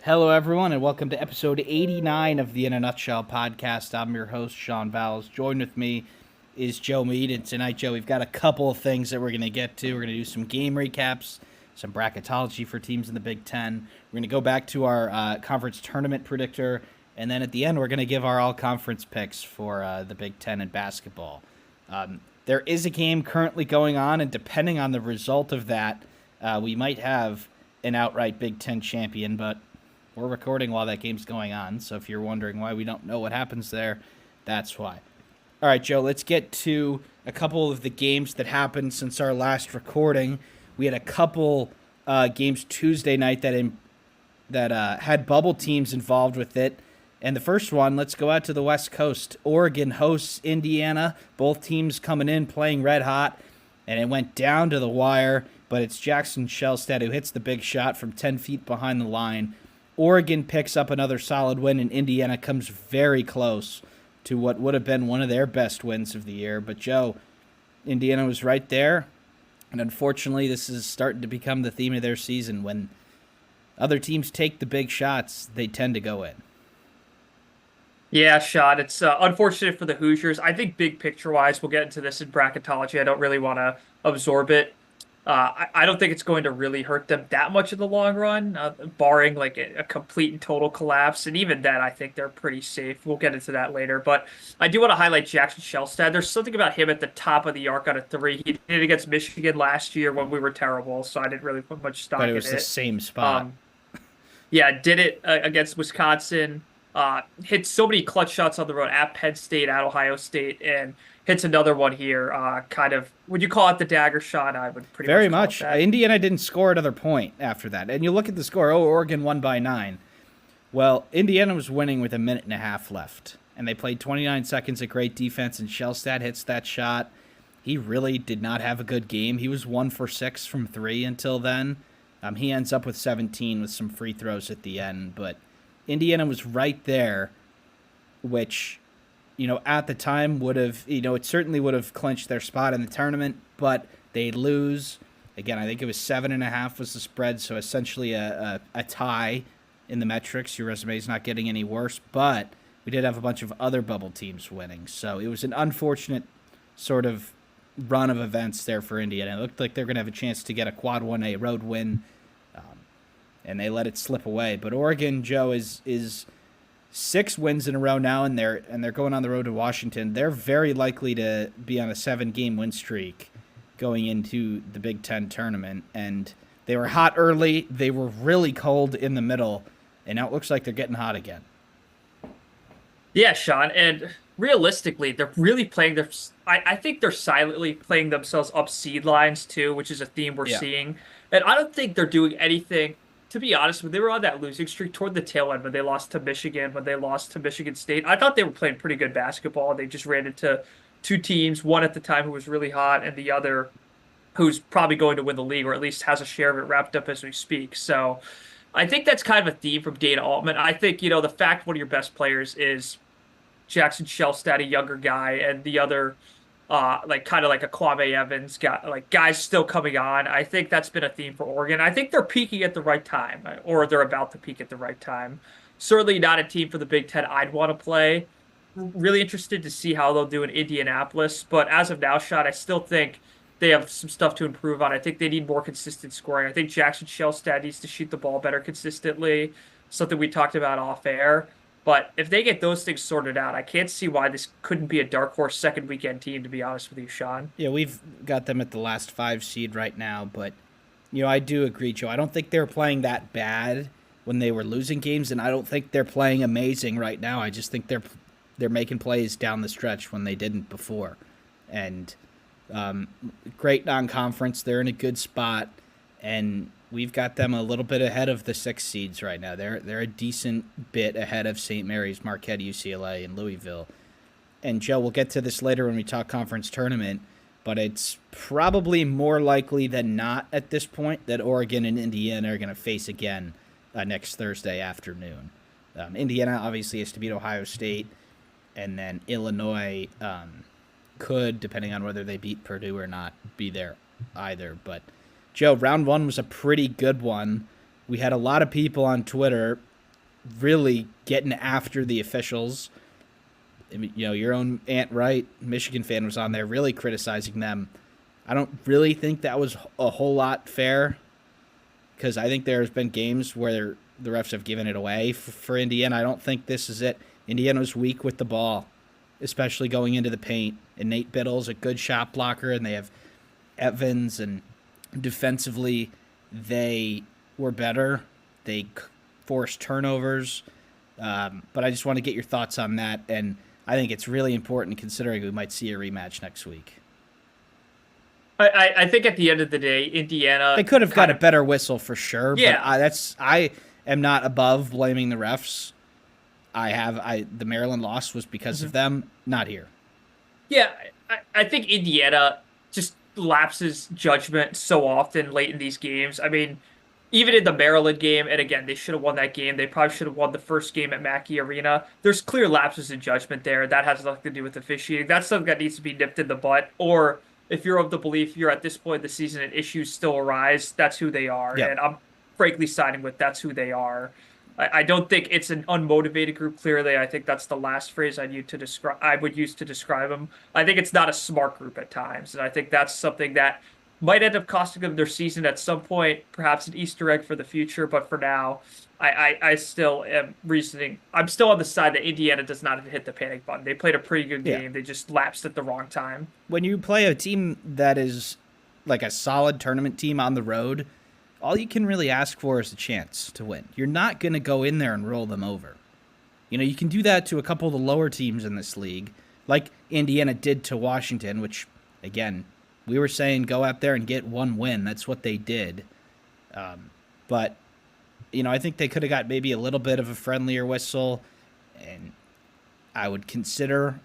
Hello, everyone, and welcome to episode 89 of the In a Nutshell podcast. I'm your host, Sean Vowells. Joined with me is Joe Meade, and tonight, Joe, we've got a couple of things that we're going to get to. We're going to do some game recaps, some bracketology for teams in the Big Ten. We're going to go back to our conference tournament predictor, and then at the end, we're going to give our all-conference picks for the Big Ten in basketball. There is a game currently going on, and depending on the result of that, we might have an outright Big Ten champion, but we're recording while that game's going on, so if you're wondering why we don't know what happens there, that's why. All right, Joe, let's get to a couple of the games that happened since our last recording. We had a couple games Tuesday night that had bubble teams involved with it. And the first one, let's go out to the West Coast. Oregon hosts Indiana. Both teams coming in playing red hot, and it went down to the wire, but it's Jackson Shellstead who hits the big shot from 10 feet behind the line. Oregon picks up another solid win, and Indiana comes very close to what would have been one of their best wins of the year. But, Joe, Indiana was right there, and unfortunately this is starting to become the theme of their season. When other teams take the big shots, they tend to go in. Yeah, Sean, it's unfortunate for the Hoosiers. I think big picture-wise, we'll get into this in bracketology. I don't really want to absorb it. I don't think it's going to really hurt them that much in the long run, barring like a complete and total collapse. And even then, I think they're pretty safe. We'll get into that later. But I do want to highlight Jackson Shellstead. There's something about him at the top of the arc on a three. He did it against Michigan last year when we were terrible, so I didn't really put much stock in it. But it was the same spot. Yeah, did it against Wisconsin. Hit so many clutch shots on the road at Penn State, at Ohio State, and hits another one here. Kind of, would you call it the dagger shot? I would pretty Very much. much. Indiana didn't score another point after that. And you look at the score, Oregon won by 9. Well, Indiana was winning with a minute and a half left, and they played 29 seconds of great defense, and Shellstead hits that shot. He really did not have a good game. He was 1 for 6 from 3 until then. He ends up with 17 with some free throws at the end, but Indiana was right there, which, at the time would have, it certainly would have clinched their spot in the tournament, but they lose. Again, I think it was 7.5 was the spread, so essentially a tie in the metrics. Your resume is not getting any worse, but we did have a bunch of other bubble teams winning, so it was an unfortunate sort of run of events there for Indiana. It looked like they're going to have a chance to get a quad 1A road win, and they let it slip away. But Oregon, Joe, is 6 wins in a row now, and they're going on the road to Washington. They're very likely to be on a 7-game win streak going into the Big Ten tournament. And they were hot early. They were really cold in the middle, and now it looks like they're getting hot again. Yeah, Sean, and realistically, they're really playing their. I think they're silently playing themselves up seed lines too, which is a theme we're seeing. And I don't think they're doing anything. To be honest, when they were on that losing streak toward the tail end, when they lost to Michigan, when they lost to Michigan State, I thought they were playing pretty good basketball. They just ran into 2 teams, one at the time who was really hot, and the other who's probably going to win the league, or at least has a share of it wrapped up as we speak. So I think that's kind of a theme from Dana Altman. I think, the fact one of your best players is Jackson Shellstead, a younger guy, and the other kind of like a Kwame Evans, guys still coming on. I think that's been a theme for Oregon. I think they're peaking at the right time, or they're about to peak at the right time. Certainly not a team for the Big Ten I'd want to play. Really interested to see how they'll do in Indianapolis, but as of now, Sean, I still think they have some stuff to improve on. I think they need more consistent scoring. I think Jackson Shellstead needs to shoot the ball better consistently, something we talked about off air. But if they get those things sorted out, I can't see why this couldn't be a dark horse second weekend team, to be honest with you, Sean. Yeah, we've got them at the last 5 seed right now, but, I do agree, Joe. I don't think they're playing that bad when they were losing games, and I don't think they're playing amazing right now. I just think they're making plays down the stretch when they didn't before. And great non-conference. They're in a good spot, and we've got them a little bit ahead of the 6 seeds right now. They're a decent bit ahead of St. Mary's, Marquette, UCLA, and Louisville. And, Joe, we'll get to this later when we talk conference tournament, but it's probably more likely than not at this point that Oregon and Indiana are going to face again next Thursday afternoon. Indiana obviously has to beat Ohio State, and then Illinois could, depending on whether they beat Purdue or not, be there either. But Joe, round 1 was a pretty good one. We had a lot of people on Twitter really getting after the officials. I mean, your own Aunt Wright, Michigan fan, was on there really criticizing them. I don't really think that was a whole lot fair because I think there's been games where the refs have given it away for Indiana. I don't think this is it. Indiana was weak with the ball, especially going into the paint. And Nate Biddle's a good shot blocker, and they have Evans, and defensively they were better. They forced turnovers. But I just want to get your thoughts on that, and I think it's really important considering we might see a rematch next week. I think at the end of the day, Indiana, they could have got a better whistle for sure. Yeah. But I am not above blaming the refs. The Maryland loss was because of them, not here. Yeah, I think Indiana just lapses judgment so often late in these games. I mean, even in the Maryland game, and again, they should have won that game. They probably should have won the first game at Mackey Arena. There's clear lapses in judgment there. That has nothing to do with officiating. That's something that needs to be nipped in the butt. Or if you're of the belief you're at this point in the season and issues still arise, that's who they are. Yep. And I'm frankly siding with that's who they are. I don't think it's an unmotivated group. Clearly, I think that's the last phrase I would use to describe them. I think it's not a smart group at times, and I think that's something that might end up costing them their season at some point. Perhaps an Easter egg for the future, but for now, I still am reasoning. I'm still on the side that Indiana does not hit the panic button. They played a pretty good game. They just lapsed at the wrong time. When you play a team that is like a solid tournament team on the road, all you can really ask for is a chance to win. You're not going to go in there and roll them over. You can do that to a couple of the lower teams in this league, like Indiana did to Washington, which, again, we were saying go out there and get one win. That's what they did. But, I think they could have got maybe a little bit of a friendlier whistle, and I would consider,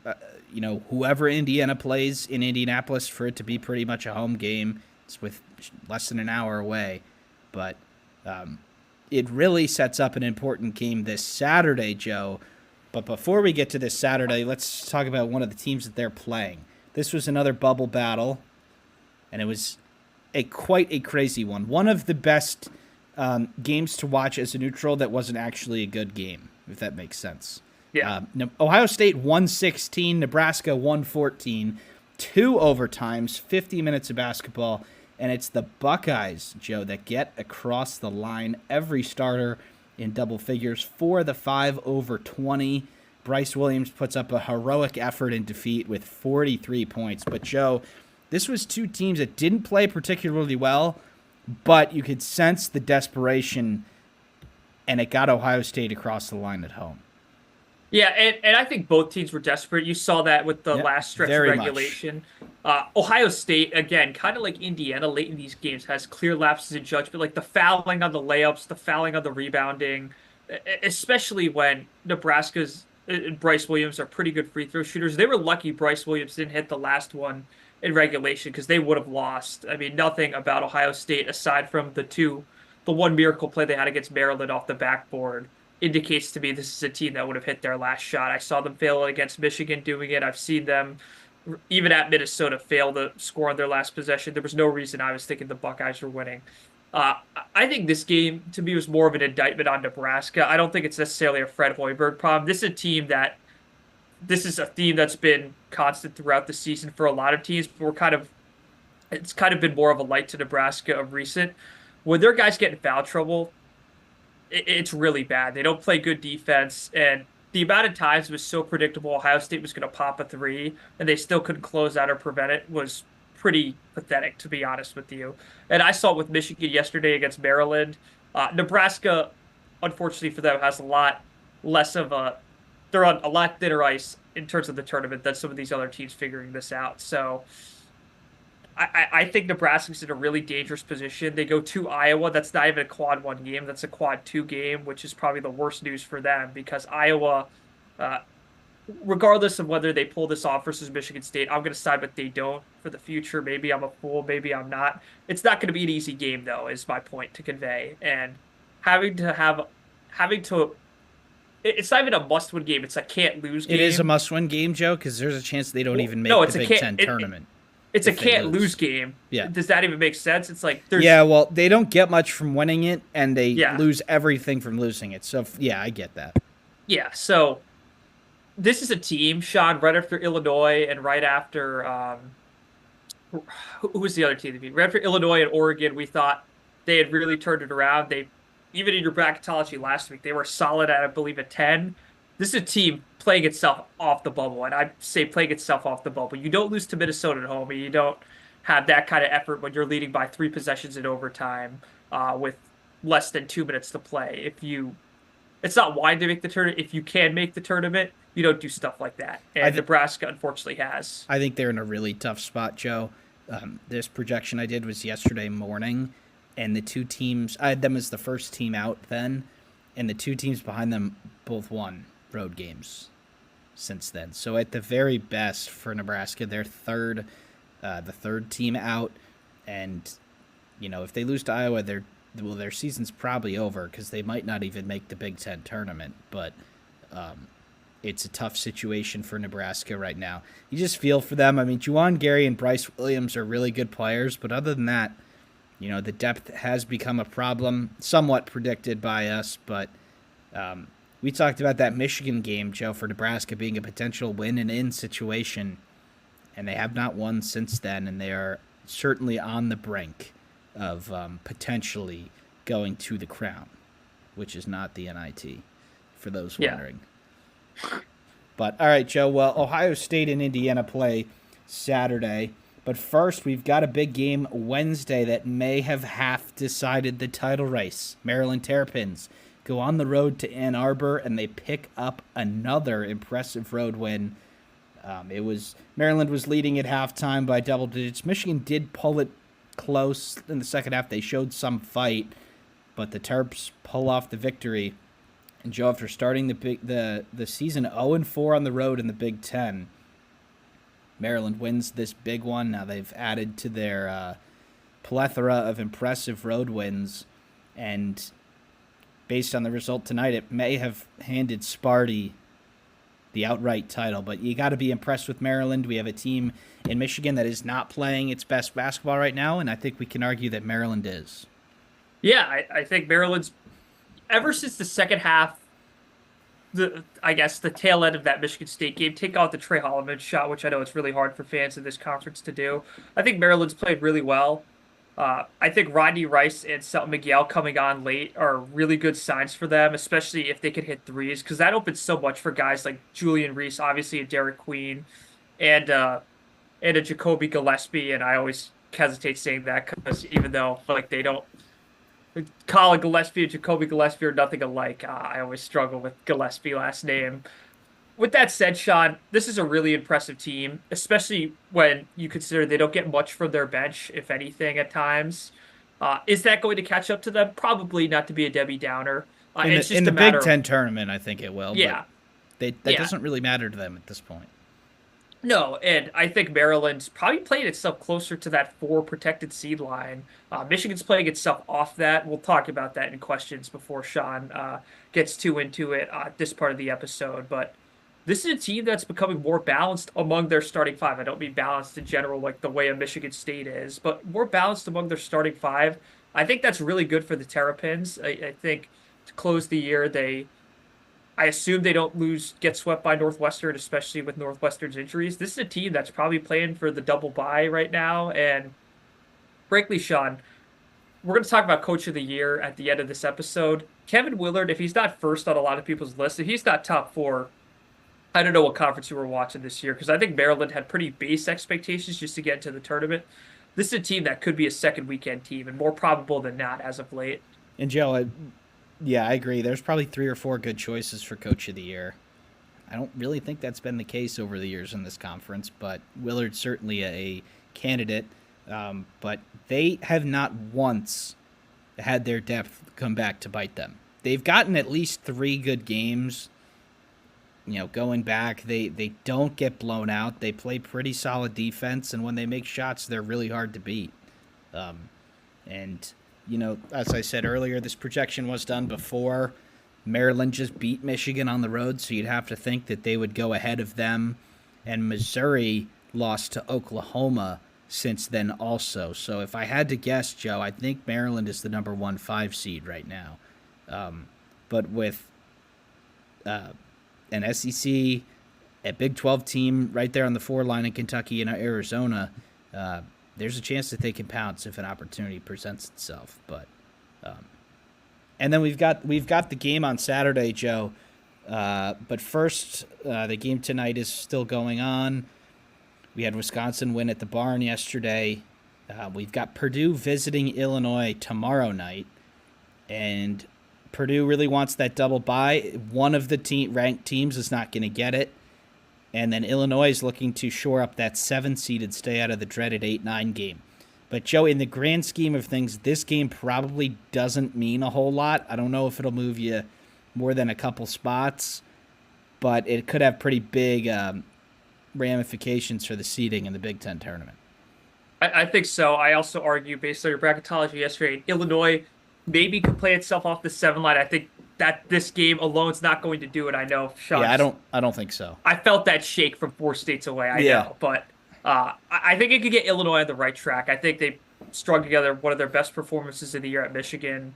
whoever Indiana plays in Indianapolis for it to be pretty much a home game. It's with less than an hour away. But it really sets up an important game this Saturday, Joe. But before we get to this Saturday, let's talk about one of the teams that they're playing. This was another bubble battle, and it was quite a crazy one. One of the best games to watch as a neutral that wasn't actually a good game, if that makes sense. Yeah. Ohio State 116, Nebraska 114, 2 overtimes, 50 minutes of basketball. And it's the Buckeyes, Joe, that get across the line. Every starter in double figures for the 5 over 20. Bryce Williams puts up a heroic effort in defeat with 43 points. But, Joe, this was two teams that didn't play particularly well, but you could sense the desperation, and it got Ohio State across the line at home. Yeah, and I think both teams were desperate. You saw that with the last stretch of regulation. Ohio State, again, kind of like Indiana late in these games, has clear lapses in judgment, like the fouling on the layups, the fouling on the rebounding, especially when Nebraska's Bryce Williams are pretty good free throw shooters. They were lucky Bryce Williams didn't hit the last one in regulation because they would have lost. I mean, nothing about Ohio State aside from the one miracle play they had against Maryland off the backboard indicates to me this is a team that would have hit their last shot. I saw them fail against Michigan doing it. I've seen them, even at Minnesota, fail to score on their last possession. There was no reason I was thinking the Buckeyes were winning. I think this game, to me, was more of an indictment on Nebraska. I don't think it's necessarily a Fred Hoiberg problem. This is a theme that's been constant throughout the season for a lot of teams, but it's kind of been more of a light to Nebraska of recent. When their guys get in foul trouble, it's really bad. They don't play good defense, and the amount of times it was so predictable Ohio State was going to pop a 3, and they still couldn't close out or prevent it was pretty pathetic, to be honest with you. And I saw it with Michigan yesterday against Maryland. Nebraska, unfortunately for them, has a lot less of they're on a lot thinner ice in terms of the tournament than some of these other teams figuring this out. So I think Nebraska's in a really dangerous position. They go to Iowa. That's not even a quad 1 game. That's a quad 2 game, which is probably the worst news for them because Iowa, regardless of whether they pull this off versus Michigan State, I'm going to side with they don't for the future. Maybe I'm a fool. Maybe I'm not. It's not going to be an easy game, though, is my point to convey. And it's not even a must-win game. It's a can't-lose game. It is a must-win game, Joe, because there's a chance they don't even make the Big Ten tournament. it's a if they can't lose lose. game. Yeah. Does that even make sense? It's like Yeah, well, they don't get much from winning it, and they yeah, lose everything from losing it. So, yeah, I get that. yeah. So this is a team, Sean, right after Illinois and right after who was the other team to beat? Right after Illinois and Oregon, we thought they had really turned it around. They even in your bracketology last week, they were solid at I believe a 10. This is a team playing itself off the bubble, and I say playing itself off the bubble. You don't lose to Minnesota at home, and you don't have that kind of effort when you're leading by 3 possessions in overtime with less than 2 minutes to play. It's not why they make the tournament. If you can make the tournament, you don't do stuff like that. And Nebraska unfortunately has. I think they're in a really tough spot, Joe. This projection I did was yesterday morning, and the two teams, I had them as the first team out then, and the two teams behind them both won road games since then. So at the very best for Nebraska, they're the third team out, and if they lose to Iowa, their season's probably over because they might not even make the Big Ten tournament. But it's a tough situation for Nebraska right now. You just feel for them. I mean, Juwan Gary and Bryce Williams are really good players, but other than that, the depth has become a problem, somewhat predicted by us. But we talked about that Michigan game, Joe, for Nebraska being a potential win and in situation, and they have not won since then, and they are certainly on the brink of potentially going to the crown, which is not the NIT, for those wondering. But, all right, Joe, well, Ohio State and Indiana play Saturday. But first, we've got a big game Wednesday that may have half decided the title race. Maryland Terrapins go on the road to Ann Arbor, and they pick up another impressive road win. Maryland was leading at halftime by double digits. Michigan did pull it close in the second half. They showed some fight, but the Terps pull off the victory. And Joe, after starting the season 0-4 on the road in the Big Ten, Maryland wins this big one. Now they've added to their plethora of impressive road wins, and based on the result tonight, it may have handed Sparty the outright title. But you got to be impressed with Maryland. We have a team in Michigan that is not playing its best basketball right now, and I think we can argue that Maryland is. Yeah, I think Maryland's ever since the second half, I guess the tail end of that Michigan State game, take out the Trey Holloman shot, which I know it's really hard for fans in this conference to do. I think Maryland's played really well. I think Rodney Rice and Selton Miguel coming on late are really good signs for them, especially if they can hit threes, because that opens so much for guys like Julian Reese, obviously a Derek Queen, and a Jacoby Gillespie. And I always hesitate saying that because even though they don't, Colin Gillespie and Jacoby Gillespie are nothing alike. I always struggle with Gillespie last name. With that said, Sean, this is a really impressive team, especially when you consider they don't get much from their bench, if anything, at times. Is that going to catch up to them? Probably not, to be a Debbie Downer. In the Big Ten tournament, I think it will. Yeah. But that doesn't really matter to them at this point. No, and I think Maryland's probably playing itself closer to that 4 protected seed line. Michigan's playing itself off that. We'll talk about that in questions before Sean gets too into it this part of the episode. But this is a team that's becoming more balanced among their starting 5. I don't mean balanced in general like the way a Michigan State is, but more balanced among their starting 5. I think that's really good for the Terrapins. I think to close the year, I assume they don't get swept by Northwestern, especially with Northwestern's injuries. This is a team that's probably playing for the double bye right now. And frankly, Sean, we're going to talk about Coach of the Year at the end of this episode. Kevin Willard, if he's not first on a lot of people's list, if he's not top 4, I don't know what conference you were watching this year, because I think Maryland had pretty base expectations just to get into the tournament. This is a team that could be a second weekend team, and more probable than not as of late. And Joe, yeah, I agree. There's probably 3 or 4 good choices for Coach of the Year. I don't really think that's been the case over the years in this conference, but Willard's certainly a candidate. But they have not once had their depth come back to bite them. They've gotten at least 3 good games. Going back, they don't get blown out. They play pretty solid defense, and when they make shots, they're really hard to beat. As I said earlier, this projection was done before Maryland just beat Michigan on the road, so you'd have to think that they would go ahead of them. And Missouri lost to Oklahoma since then also. So if I had to guess, Joe, I think Maryland is the number 1-5 seed right now. But with an SEC, a Big 12 team right there on the 4 line in Kentucky and Arizona, there's a chance that they can pounce if an opportunity presents itself. But and then we've got the game on Saturday, Joe. But first, the game tonight is still going on. We had Wisconsin win at the barn yesterday. We've got Purdue visiting Illinois tomorrow night, and Purdue really wants that double bye. One of the ranked teams is not going to get it. And then Illinois is looking to shore up that 7-seed, stay out of the dreaded 8-9 game. But, Joe, in the grand scheme of things, this game probably doesn't mean a whole lot. I don't know if it'll move you more than a couple spots, but it could have pretty big ramifications for the seeding in the Big Ten tournament. I think so. I also argue, based on your bracketology yesterday, Illinois maybe could play itself off the 7 line. I think that this game alone is not going to do it. I know, Sean. Yeah, I don't think so. I felt that shake from 4 states away. I know, but I think it could get Illinois on the right track. I think they strung together one of their best performances of the year at Michigan.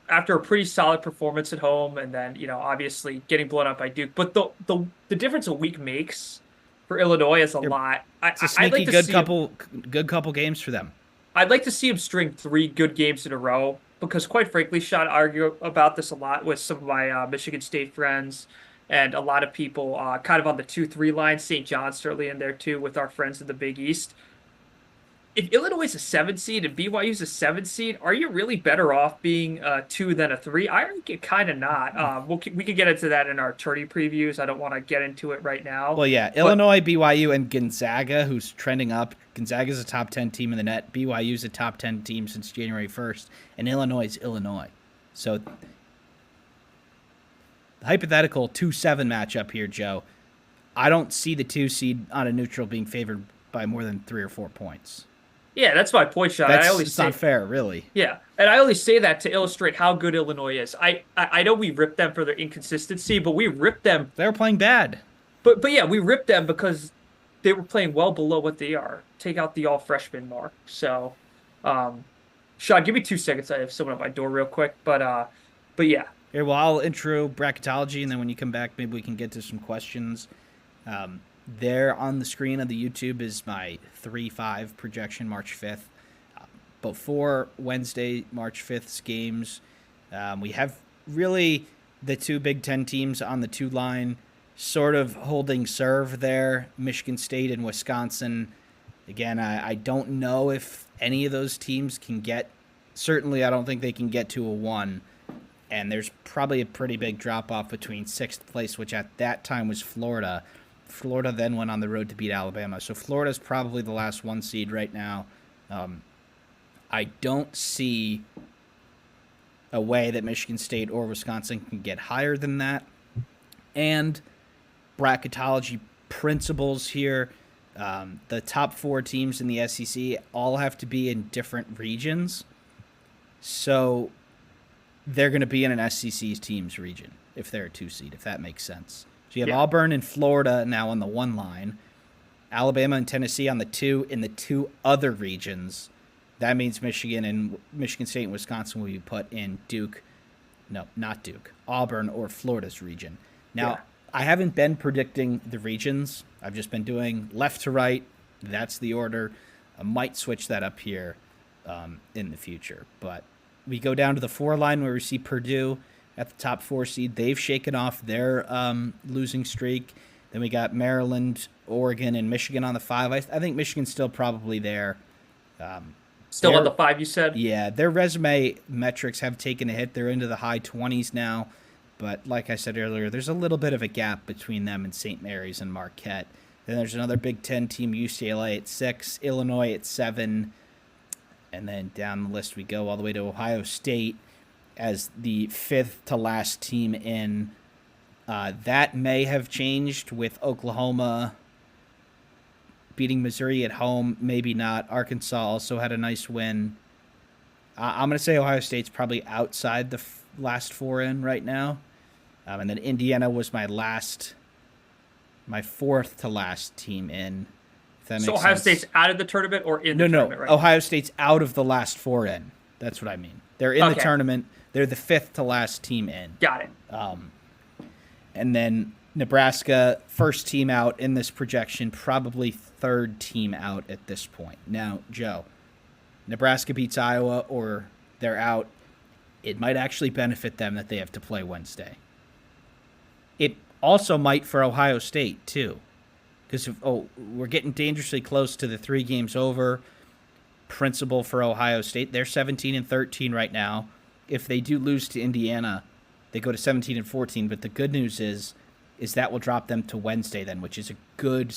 After a pretty solid performance at home, and then obviously getting blown out by Duke. But the difference a week makes for Illinois is a lot. It's a sneaky good couple games for them. I'd like to see him string 3 good games in a row because, quite frankly, Sean, I argue about this a lot with some of my Michigan State friends and a lot of people kind of on the 2-3 line. St. John's certainly in there too with our friends in the Big East. If Illinois is a 7 seed and BYU is a 7 seed, are you really better off being a 2 than a 3? I think you're kind of not. We could get into that in our tourney previews. I don't want to get into it right now. Well, yeah, Illinois, BYU, and Gonzaga, who's trending up. Gonzaga's a top 10 team in the net. BYU's a top 10 team since January 1st, and Illinois is Illinois. So the hypothetical 2-7 matchup here, Joe, I don't see the 2 seed on a neutral being favored by more than 3 or 4 points. Yeah, that's my point, Sean. It's not fair, really. Yeah, and I only say that to illustrate how good Illinois is. I know we ripped them for their inconsistency, but we ripped them. They were playing bad. But yeah, we ripped them because they were playing well below what they are. Take out the all-freshman mark. So, Sean, give me 2 seconds. I have someone at my door real quick. But yeah. Here, well, I'll intro bracketology, and then when you come back, maybe we can get to some questions. There on the screen of the YouTube is my 3-5 projection, March 5th. Before Wednesday, March 5th's games, we have really the 2 Big Ten teams on the 2 line sort of holding serve there, Michigan State and Wisconsin. Again, I don't know if any of those teams can get, certainly I don't think they can get to a 1. And there's probably a pretty big drop-off between 6th place, which at that time was Florida. Florida then went on the road to beat Alabama. So Florida's probably the last 1 seed right now. I don't see a way that Michigan State or Wisconsin can get higher than that. And bracketology principles here, the top 4 teams in the SEC all have to be in different regions. So they're going to be in an SEC team's region if they're a 2 seed, if that makes sense. So you have Auburn and Florida now on the 1 line, Alabama and Tennessee on the 2 in the 2 other regions. That means Michigan State and Wisconsin will be put in not Duke, Auburn or Florida's region. Now, I haven't been predicting the regions. I've just been doing left to right. That's the order. I might switch that up here in the future. But we go down to the 4 line where we see Purdue at the top 4 seed. They've shaken off their losing streak. Then we got Maryland, Oregon, and Michigan on the 5. I think Michigan's still probably there. Still on the 5, you said? Yeah, their resume metrics have taken a hit. They're into the high 20s now. But like I said earlier, there's a little bit of a gap between them and St. Mary's and Marquette. Then there's another Big Ten team, UCLA at 6, Illinois at 7. And then down the list we go all the way to Ohio State as the 5th to last team in. That may have changed with Oklahoma beating Missouri at home. Maybe not. Arkansas also had a nice win. I'm going to say Ohio State's probably outside the last 4 in right now. And then Indiana was my 4th to last team in. if that So makes Ohio sense. State's out of the tournament or in the No. tournament right now? Ohio State's out of the last four in. That's what I mean. They're in the Okay, tournament. They're the fifth to last team in. got it. And then Nebraska, first team out in this projection, probably third team out at this point. Now, Joe, Nebraska beats Iowa or they're out. It might actually benefit them that they have to play Wednesday. It also might for Ohio State, too. Because we're getting dangerously close to the 3 games over principle for Ohio State. They're 17-13 right now. If they do lose to Indiana, they go to 17-14. But the good news is that will drop them to Wednesday then, which is a good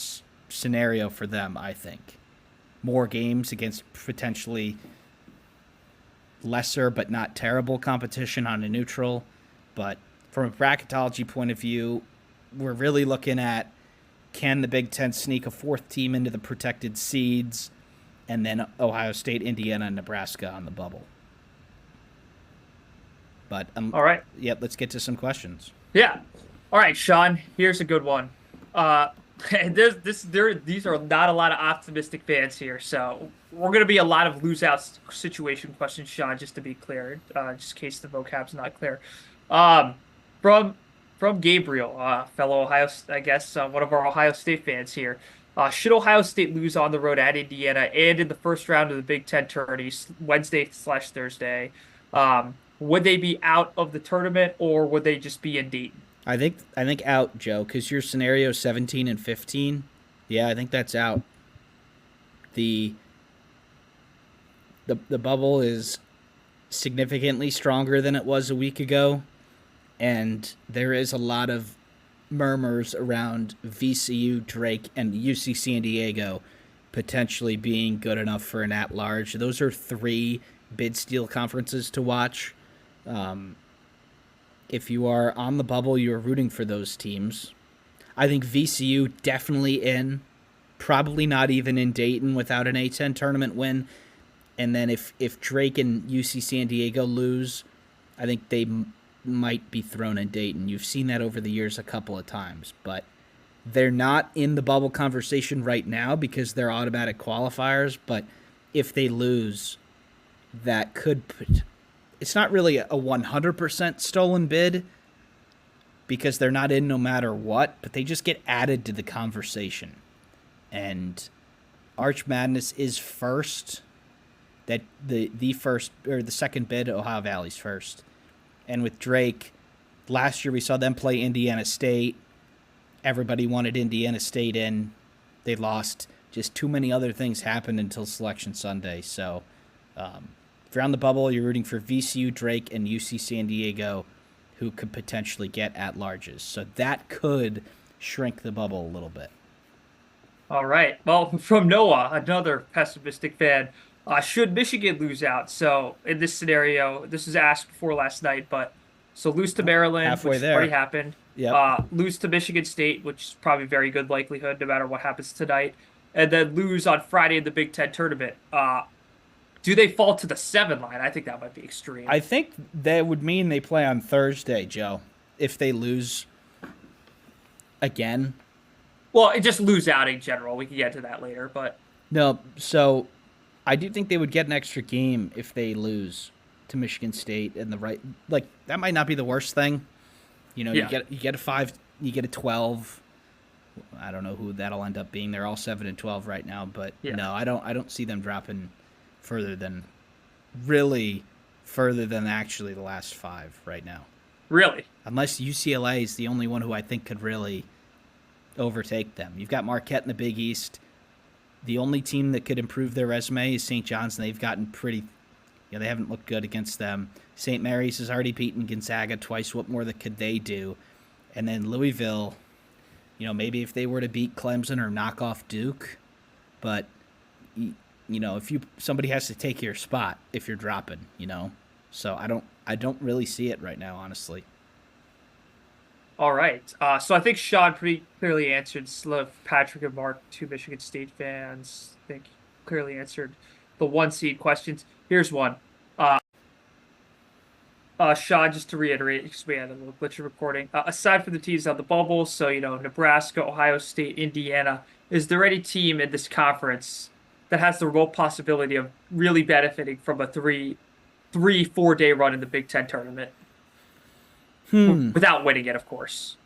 scenario for them, I think. More games against potentially lesser but not terrible competition on a neutral. But from a bracketology point of view, we're really looking at, can the Big Ten sneak a 4th team into the protected seeds, and then Ohio State, Indiana, and Nebraska on the bubble. But All right. Yep, let's get to some questions. Yeah. All right, Sean. Here's a good one. These are not a lot of optimistic fans here, so we're going to be a lot of lose-out situation questions, Sean. Just to be clear, just in case the vocab's not clear. From Gabriel, fellow Ohio, I guess one of our Ohio State fans here. Should Ohio State lose on the road at Indiana and in the first round of the Big Ten tourney, Wednesday/Thursday, would they be out of the tournament or would they just be in Dayton? I think out, Joe, because your scenario 17-15. Yeah, I think that's out. The bubble is significantly stronger than it was a week ago, and there is a lot of murmurs around VCU, Drake, and UC San Diego potentially being good enough for an at-large. Those are 3 bid steal conferences to watch. If you are on the bubble, you are rooting for those teams. I think VCU definitely in, probably not even in Dayton without an A10 tournament win. And then if Drake and UC San Diego lose, I think they might be thrown in Dayton. You've seen that over the years a couple of times, but they're not in the bubble conversation right now because they're automatic qualifiers. But if they lose, that could put, it's not really a 100% stolen bid because they're not in no matter what, but they just get added to the conversation. And Arch Madness is first, that the first or the second bid, Ohio Valley's first. And with Drake, last year we saw them play Indiana State. Everybody wanted Indiana State in. They lost. Just too many other things happened until Selection Sunday. So if you're on the bubble, you're rooting for VCU, Drake, and UC San Diego, who could potentially get at-larges. So that could shrink the bubble a little bit. All right. Well, from Noah, another pessimistic fan, should Michigan lose out? So in this scenario, this was asked before last night, but so lose to Maryland, Halfway which there. already happened. Yep. Lose to Michigan State, which is probably very good likelihood no matter what happens tonight, and then lose on Friday in the Big Ten tournament. Do they fall to the 7 line? I think that might be extreme. I think that would mean they play on Thursday, Joe, if they lose again. Well, just lose out in general. We can get to that later, but No, so I do think they would get an extra game if they lose to Michigan State and the right, like that might not be the worst thing. You know, Yeah. you get a 5, you get a 12. I don't know who that'll end up being. They're all 7-12 right now, but Yeah. no, I don't see them dropping further than actually the last 5 right now. really, Unless UCLA is the only one who I think could really overtake them. You've got Marquette in the Big East. The only team that could improve their resume is St. John's, and they've gotten pretty, they haven't looked good against them. St. Mary's has already beaten Gonzaga twice. What more could they do? And then Louisville, maybe if they were to beat Clemson or knock off Duke, but if somebody has to take your spot if you're dropping, So I don't really see it right now, honestly. all right. So I think Sean pretty clearly answered Patrick and Mark, 2 Michigan State fans. I think clearly answered the 1 seed questions. Here's one. Sean, just to reiterate, because we had a little glitch in recording. Aside from the teams on the bubble, so Nebraska, Ohio State, Indiana, is there any team in this conference that has the real possibility of really benefiting from a 4 day run in the Big Ten tournament without winning it, of course?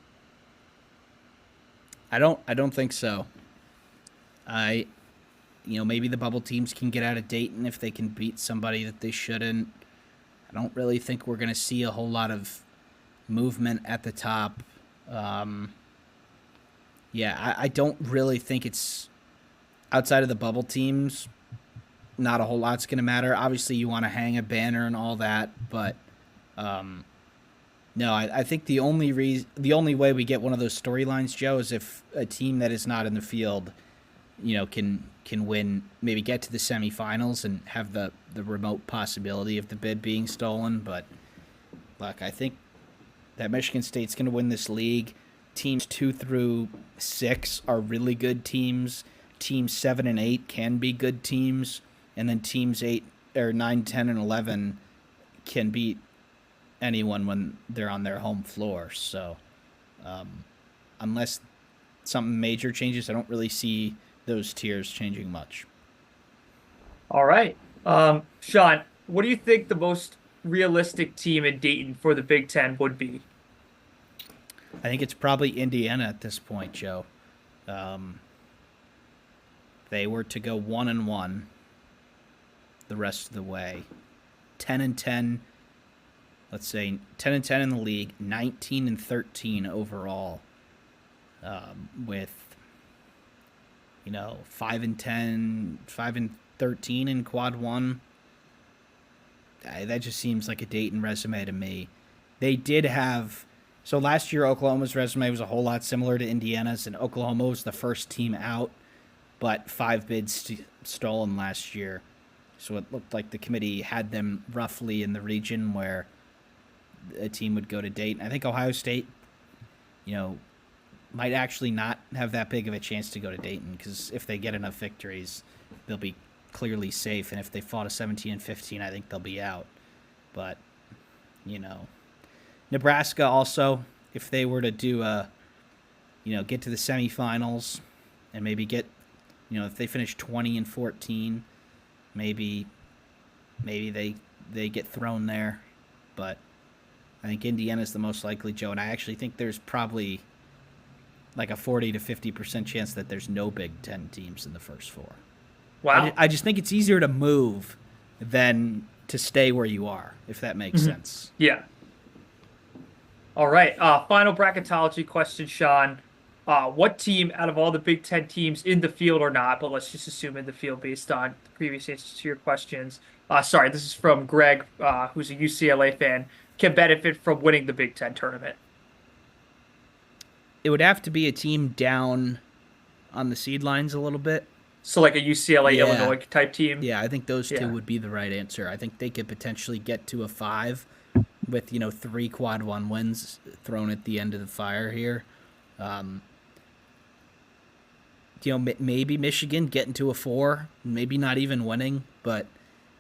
I don't think so. Maybe the bubble teams can get out of Dayton if they can beat somebody that they shouldn't. I don't really think we're going to see a whole lot of movement at the top. I don't really think it's outside of the bubble teams. Not a whole lot's going to matter. Obviously, you want to hang a banner and all that, but no, I think the only way we get one of those storylines, Joe, is if a team that is not in the field, can win, maybe get to the semifinals and have the remote possibility of the bid being stolen. But look, I think that Michigan State's going to win this league. Teams 2 through 6 are really good teams. Teams 7 and 8 can be good teams, and then teams 9, 10, and 11 can beat anyone when they're on their home floor. So, unless something major changes, I don't really see those tiers changing much. All right. Sean, what do you think the most realistic team in Dayton for the Big Ten would be? I think it's probably Indiana at this point, Joe. They were to go 1-1 the rest of the way. 10-10. Let's say 10-10 in the league, 19-13 overall. With 5-10, 5-13 in quad 1. That just seems like a Dayton resume to me. They did have. So last year, Oklahoma's resume was a whole lot similar to Indiana's, and Oklahoma was the first team out, but 5 bids stolen last year. So it looked like the committee had them roughly in the region where a team would go to Dayton. I think Ohio State, might actually not have that big of a chance to go to Dayton, because if they get enough victories, they'll be clearly safe. And if they fought a 17-15, I think they'll be out. But, Nebraska also, if they were to do get to the semifinals and maybe get, if they finish 20-14, maybe they get thrown there. But I think Indiana's the most likely, Joe, and I actually think there's probably like a 40 to 50% chance that there's no Big Ten teams in the first 4. Wow. I just think it's easier to move than to stay where you are, if that makes sense. Yeah. All right. Final bracketology question, Sean. What team out of all the Big Ten teams in the field or not, but let's just assume in the field based on the previous answers to your questions. Sorry, this is from Greg, who's a UCLA fan, can benefit from winning the Big Ten tournament? It would have to be a team down on the seed lines a little bit. So like a UCLA, Illinois type team? Yeah, I think those two would be the right answer. I think they could potentially get to a 5 with, 3 quad 1 wins thrown at the end of the fire here. Maybe Michigan getting to a 4, maybe not even winning. But,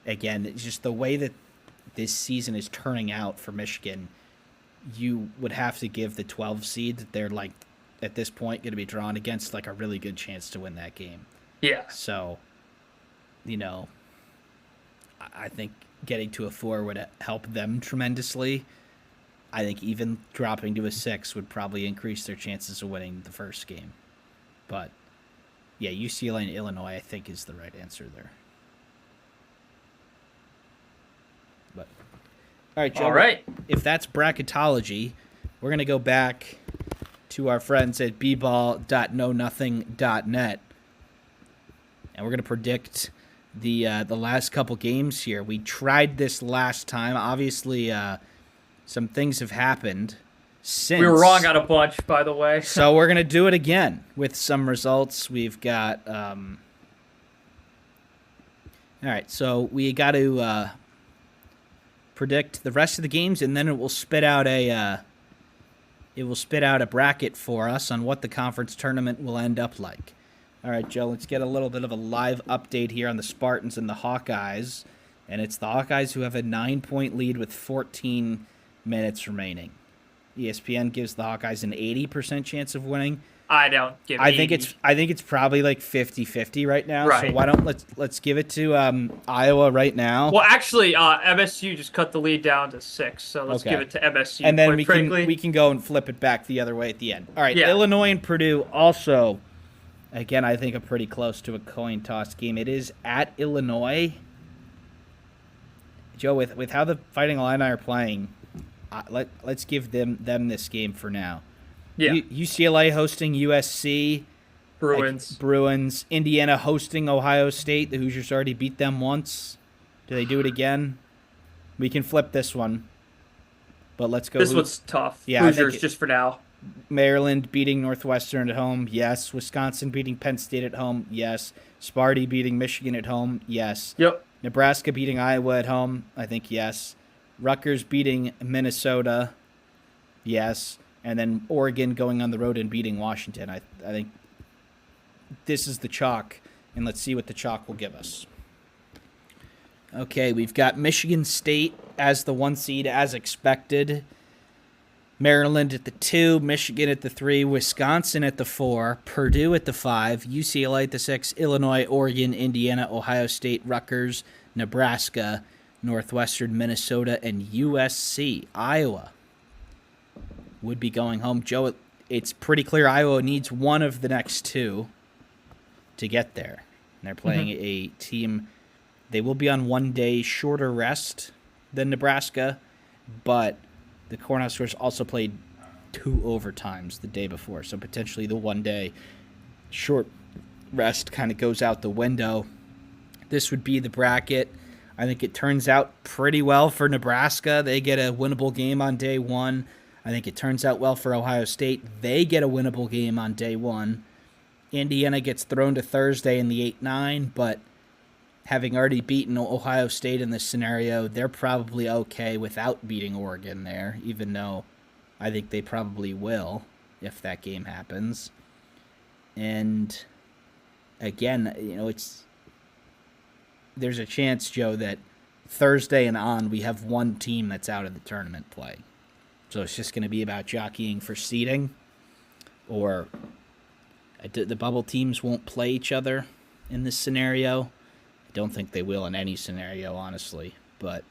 again, it's just the way that this season is turning out for Michigan, you would have to give the 12 seed that they're, at this point, going to be drawn against, a really good chance to win that game. Yeah. So, I think getting to a 4 would help them tremendously. I think even dropping to a 6 would probably increase their chances of winning the first game. But, yeah, UCLA and Illinois, I think, is the right answer there. But, all right, Joe. All right. If that's bracketology, we're going to go back to our friends at bball.knownothing.net. And we're going to predict the last couple games here. We tried this last time. Obviously, some things have happened since. We were wrong on a bunch, by the way. So we're going to do it again with some results. We've got... all right, so we got to predict the rest of the games, and then it will spit out a bracket for us on what the conference tournament will end up like. All right, Joe, let's get a little bit of a live update here on the Spartans and the Hawkeyes. And it's the Hawkeyes who have a 9-point lead with 14 minutes remaining. ESPN gives the Hawkeyes an 80% chance of winning. I don't give. I think it's probably like 50-50 right now. Right. So why don't let's give it to Iowa right now. Well, actually, MSU just cut the lead down to 6, so let's give it to MSU. And then we can go and flip it back the other way at the end. All right, yeah. Illinois and Purdue also. Again, I think pretty close to a coin toss game. It is at Illinois. Joe, with how the Fighting Illini are playing, let's give them this game for now. Yeah. UCLA hosting USC. Bruins. Indiana hosting Ohio State. The Hoosiers already beat them once. Do they do it again? We can flip this one. But let's go. This one's tough. Yeah, Hoosiers just for now. Maryland beating Northwestern at home. Yes. Wisconsin beating Penn State at home. Yes. Sparty beating Michigan at home. Yes. Yep. Nebraska beating Iowa at home. I think yes. Rutgers beating Minnesota. Yes. And then Oregon going on the road and beating Washington. I think this is the chalk, and let's see what the chalk will give us. Okay, we've got Michigan State as the 1 seed, as expected. Maryland at the 2, Michigan at the 3, Wisconsin at the 4, Purdue at the 5, UCLA at the 6, Illinois, Oregon, Indiana, Ohio State, Rutgers, Nebraska, Northwestern, Minnesota, and USC. Iowa would be going home. Joe, it's pretty clear Iowa needs one of the next 2 to get there. And they're playing a team. They will be on 1 day shorter rest than Nebraska, but the Cornhuskers also played 2 overtimes the day before, so potentially the 1 day short rest kind of goes out the window. This would be the bracket. I think it turns out pretty well for Nebraska. They get a winnable game on day 1. I think it turns out well for Ohio State. They get a winnable game on day 1. Indiana gets thrown to Thursday in the 8-9, but having already beaten Ohio State in this scenario, they're probably okay without beating Oregon there, even though I think they probably will if that game happens. And again, there's a chance, Joe, that Thursday and on we have one team that's out of the tournament play. So it's just going to be about jockeying for seeding, or the bubble teams won't play each other in this scenario. I don't think they will in any scenario, honestly. But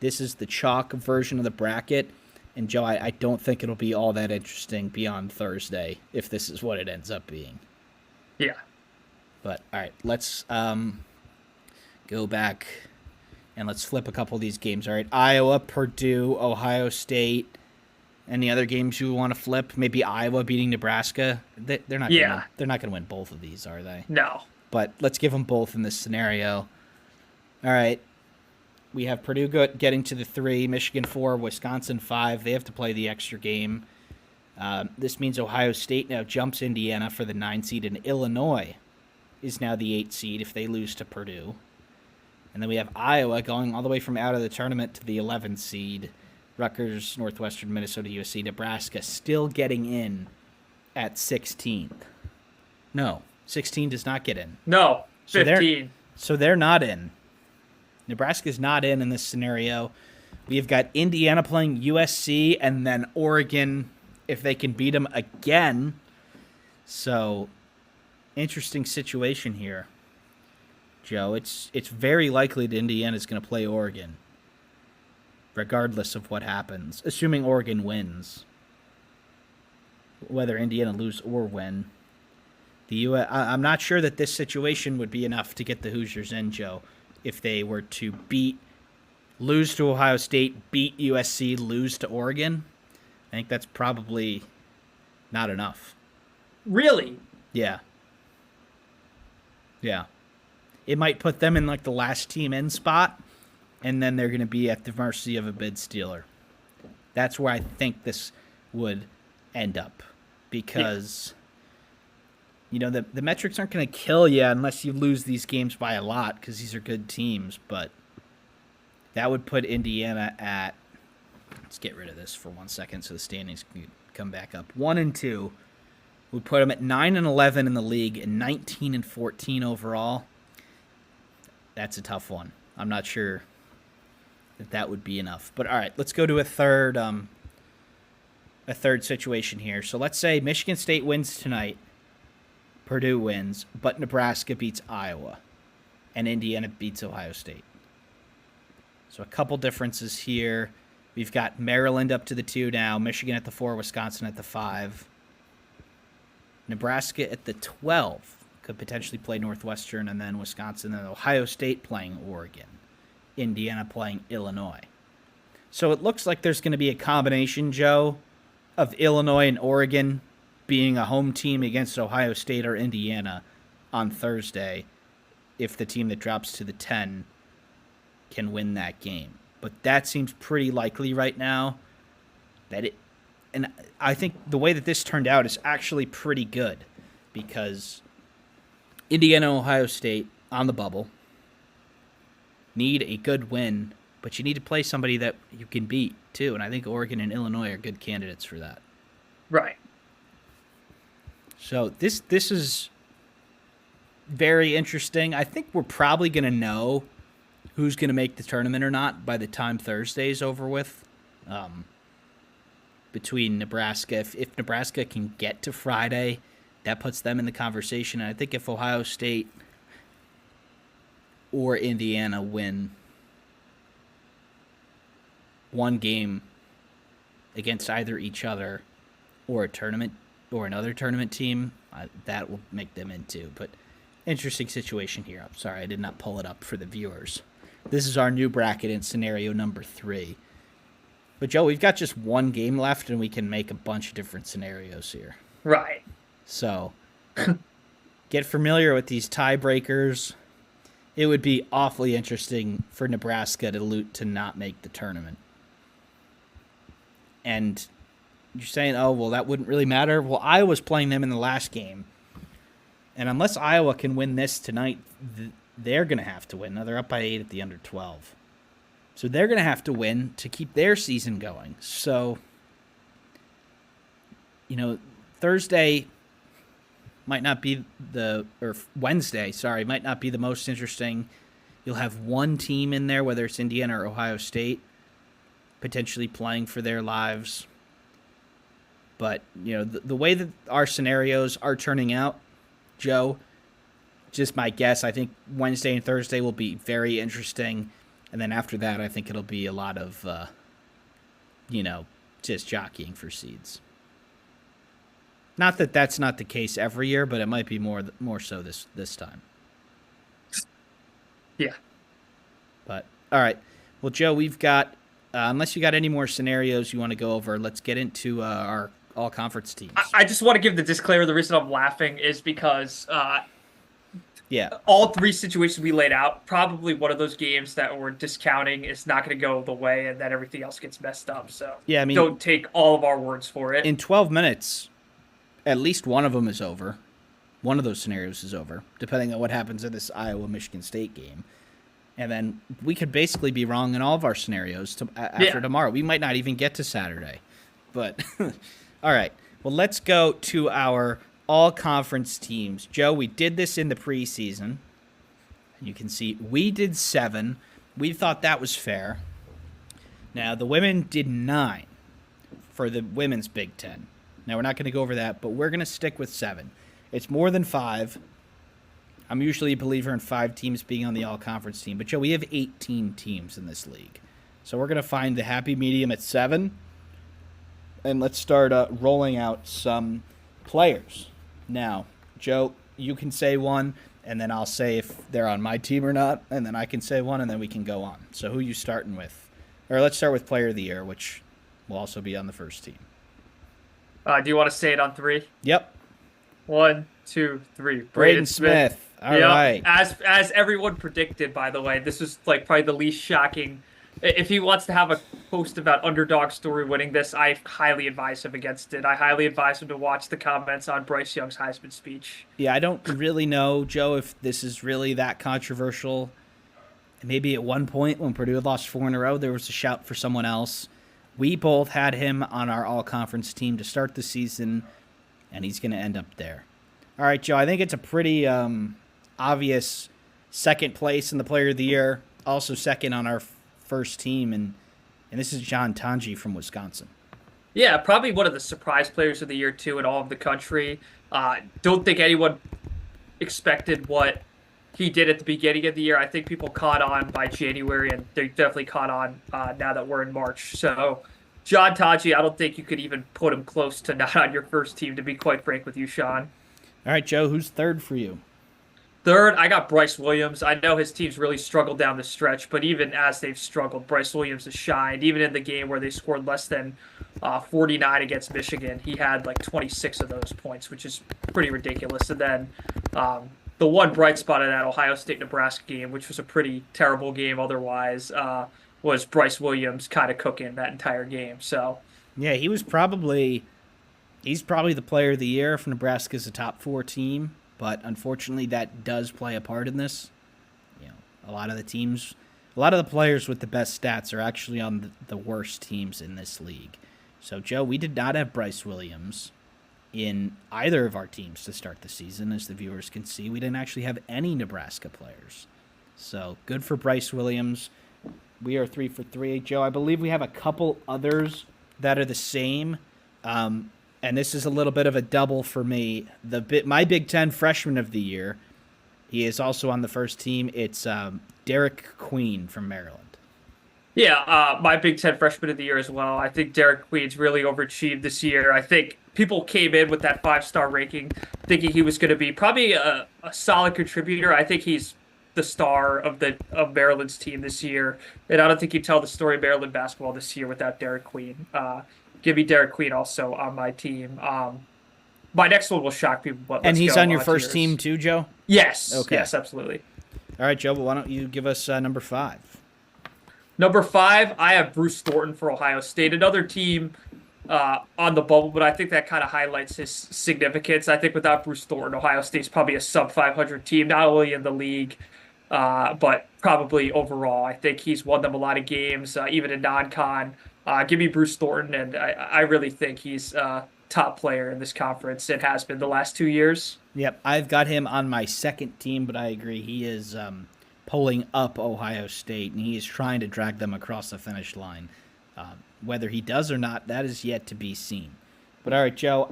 this is the chalk version of the bracket. And, Joe, I don't think it'll be all that interesting beyond Thursday if this is what it ends up being. Yeah. But, all right, let's go back and let's flip a couple of these games. All right, Iowa, Purdue, Ohio State. Any other games you want to flip? Maybe Iowa beating Nebraska. They're not. They're not going to win both of these, are they? No. But let's give them both in this scenario. All right. We have Purdue getting to the 3, Michigan 4, Wisconsin 5. They have to play the extra game. This means Ohio State now jumps Indiana for the 9 seed, and Illinois is now the 8 seed if they lose to Purdue. And then we have Iowa going all the way from out of the tournament to the 11 seed. Rutgers, Northwestern, Minnesota, USC, Nebraska still getting in at 16th. No, 16 does not get in. No, 15. So they're not in. Nebraska's not in this scenario. We've got Indiana playing USC and then Oregon if they can beat them again. So, interesting situation here, Joe. It's very likely that Indiana's going to play Oregon, regardless of what happens, assuming Oregon wins. Whether Indiana lose or win. I'm not sure that this situation would be enough to get the Hoosiers in, Joe, if they were to lose to Ohio State, beat USC, lose to Oregon. I think that's probably not enough. Really? Yeah. Yeah. It might put them in like the last team in spot, and then they're going to be at the mercy of a bid stealer. That's where I think this would end up, because the metrics aren't going to kill you unless you lose these games by a lot, because these are good teams, but that would put Indiana at, let's get rid of this for 1 second so the standings can come back up. 1 and 2 would put them at 9 and 11 in the league and 19 and 14 overall. That's a tough one. I'm not sure that would be enough. But all right, let's go to a third a third situation here. So let's say Michigan State wins tonight, Purdue wins, but Nebraska beats Iowa, and Indiana beats Ohio State. So a couple differences here. We've got Maryland up to the 2 now, Michigan at the 4, Wisconsin at the 5. Nebraska at the 12 could potentially play Northwestern, and then Wisconsin, and Ohio State playing Oregon, Indiana playing Illinois. So it looks like there's going to be a combination, Joe, of Illinois and Oregon being a home team against Ohio State or Indiana on Thursday if the team that drops to the 10 can win that game. But that seems pretty likely right now. And I think the way that this turned out is actually pretty good because Indiana and Ohio State on the bubble need a good win, but you need to play somebody that you can beat too. And I think Oregon and Illinois are good candidates for that. Right. So this is very interesting. I think we're probably going to know who's going to make the tournament or not by the time Thursday's over with. Between Nebraska, if Nebraska can get to Friday, that puts them in the conversation. And I think if Ohio State or Indiana win one game against either each other or a tournament or another tournament team, that will make them in too. But interesting situation here. I'm sorry I did not pull it up for the viewers. This is our new bracket in scenario number 3. But, Joe, we've got just one game left, and we can make a bunch of different scenarios here. Right. So, get familiar with these tiebreakers. It would be awfully interesting for Nebraska to not make the tournament. And you're saying, oh, well, that wouldn't really matter. Well, Iowa's playing them in the last game. And unless Iowa can win this tonight, they're going to have to win. Now, they're up by 8 at the under 12. So they're going to have to win to keep their season going. So, Thursday might not be Wednesday, might not be the most interesting. You'll have one team in there, whether it's Indiana or Ohio State, potentially playing for their lives. But, the way that our scenarios are turning out, Joe, just my guess, I think Wednesday and Thursday will be very interesting. And then after that, I think it'll be a lot of, just jockeying for seeds. Not that that's not the case every year, but it might be more so this time. Yeah. But, all right. Well, Joe, we've got, unless you got any more scenarios you want to go over, let's get into our all-conference teams. I just want to give the disclaimer. The reason I'm laughing is because all 3 situations we laid out, probably one of those games that we're discounting is not going to go the way, and then everything else gets messed up. So don't take all of our words for it. In 12 minutes, at least one of them is over. One of those scenarios is over, depending on what happens in this Iowa-Michigan State game. And then we could basically be wrong in all of our scenarios after tomorrow. We might not even get to Saturday. But, all right. Well, let's go to our all-conference teams. Joe, we did this in the preseason. You can see we did 7. We thought that was fair. Now, the women did 9 for the women's Big Ten. Now, we're not going to go over that, but we're going to stick with 7. It's more than 5. I'm usually a believer in 5 teams being on the all-conference team. But, Joe, we have 18 teams in this league. So we're going to find the happy medium at 7. And let's start rolling out some players. Now, Joe, you can say one, and then I'll say if they're on my team or not, and then I can say one, and then we can go on. So who are you starting with? Or let's start with Player of the Year, which will also be on the first team. Do you want to say it on 3? Yep. 1, 2, 3. Braden Smith. All right. As everyone predicted, by the way, this was probably the least shocking. If he wants to have a post about underdog story winning this, I highly advise him against it. I highly advise him to watch the comments on Bryce Young's Heisman speech. Yeah, I don't really know, Joe, if this is really that controversial. Maybe at one point when Purdue lost 4 in a row, there was a shout for someone else. We both had him on our all-conference team to start the season, and he's going to end up there. All right, Joe, I think it's a pretty obvious second place in the Player of the Year, also second on our first team, and this is John Tanji from Wisconsin. Yeah, probably one of the surprise players of the year too in all of the country. Don't think anyone expected what he did at the beginning of the year. I think people caught on by January, and they definitely caught on now that we're in March. So, John Taji, I don't think you could even put him close to not on your first team, to be quite frank with you, Sean. All right, Joe, who's third for you? Third, I got Bryce Williams. I know his team's really struggled down the stretch, but even as they've struggled, Bryce Williams has shined. Even in the game where they scored less than 49 against Michigan, he had like 26 of those points, which is pretty ridiculous. And then the one bright spot of that Ohio State-Nebraska game, which was a pretty terrible game otherwise, was Bryce Williams kind of cooking that entire game. So, Yeah, he's probably the player of the year if Nebraska's a top four team, but unfortunately that does play a part in this. You know, a lot of the players with the best stats are actually on the worst teams in this league. So, Joe, we did not have Bryce Williams in either of our teams to start the season. As the viewers can see, we didn't actually have any Nebraska players. So, good for Bryce Williams. We are 3 for 3. Joe, I believe we have a couple others that are the same. And this is a little bit of a double for me. My Big Ten freshman of the year, he is also on the first team. It's Derek Queen from Maryland. yeah, my Big Ten freshman of the year as well. I think Derek Queen's really overachieved this year. I think people came in with that 5-star ranking thinking he was going to be probably a solid contributor. I think he's the star of Maryland's team this year, and I don't think you tell the story of Maryland basketball this year without Derek Queen. Give me Derek Queen also on my team. My next one will shock people, but And let's he's go on your to first yours. team too, Joe? Yes, Okay. yes, absolutely. All right, Joe, but why don't you give us number 5? Number 5, I have Bruce Thornton for Ohio State, another team on the bubble, but I think that kind of highlights his significance. I think without Bruce Thornton, Ohio State's probably a sub 500 team, not only in the league, but probably overall. I think he's won them a lot of games, even in non-con. Give me Bruce Thornton, and I really think he's top player in this conference. It has been the last 2 years. Yep, I've got him on my second team, but I agree. He is pulling up Ohio State, and he is trying to drag them across the finish line. Whether he does or not, that is yet to be seen. But all right, Joe,